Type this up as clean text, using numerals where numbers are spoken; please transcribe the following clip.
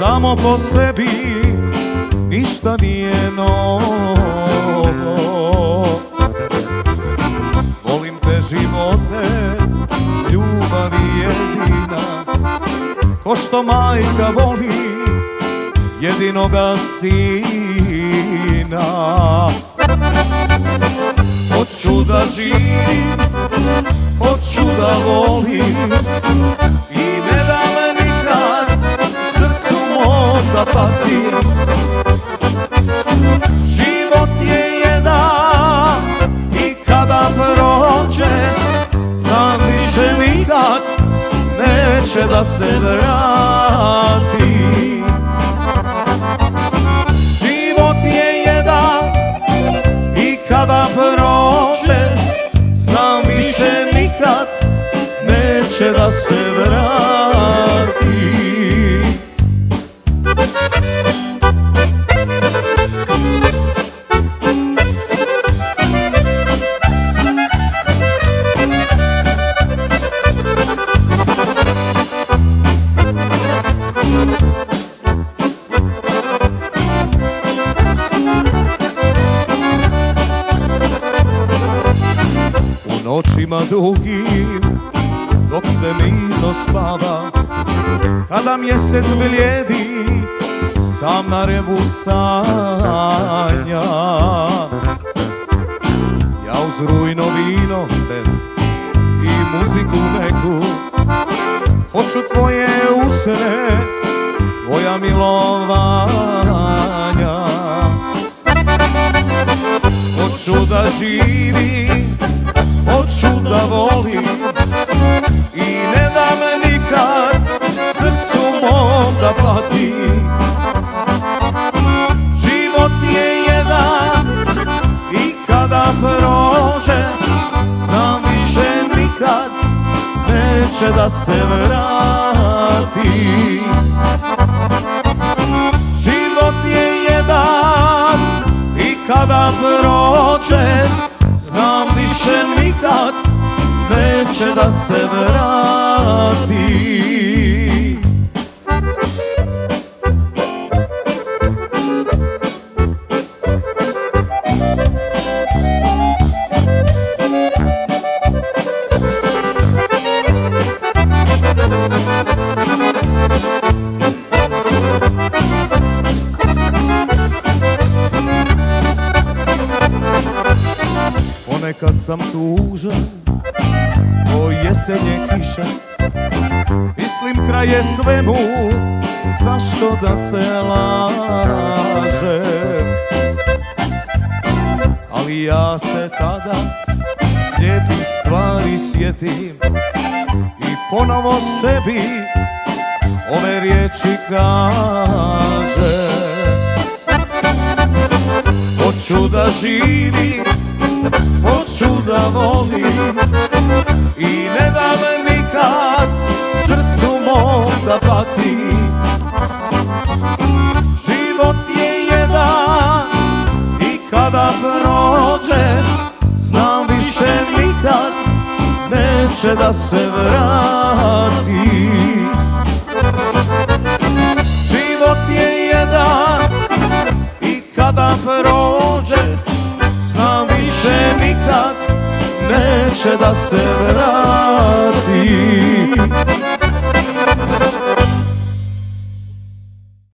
samo po sebi ništa nije novo. Volim te živote, ljubavi jedina, ko što majka voli jedinoga sina. Hoću da živim, hoću da volim i ne dam nikad srcu mom da patim. Život je jedan i kada prođe, znam više nikad neće da se vrati. Život je jedan i kada prođe, znam više nikad neće da se vrati. Noćima dugim, dok sve mirno spava, kada mjesec blijedi, sam na rebu sanja. Ja uz rujno vino, pet i muziku neku, hoću tvoje usne, tvoja milovanja. Hoću da živim, hoću da volim i ne dam nikad srcu mom da pati. Život je jedan i kada prođe, znam više nikad neće da se vrati. Život je jedan i kada prođe, znam više nikad neće da se vrati. Ponekad sam tužan ko jesenje kiša, mislim kraj je svemu, zašto da se laže. Ali ja se tada lijepih stvari sjetim i ponovo sebi ove riječi kažem. Hoću da živim, hoću da volim i ne dam nikad srcu mom da pati. Život je jedan i kada prođe, znam više nikad neće da se vrati. Život je jedan i kada prođe, znam više nikad neće da se vrati.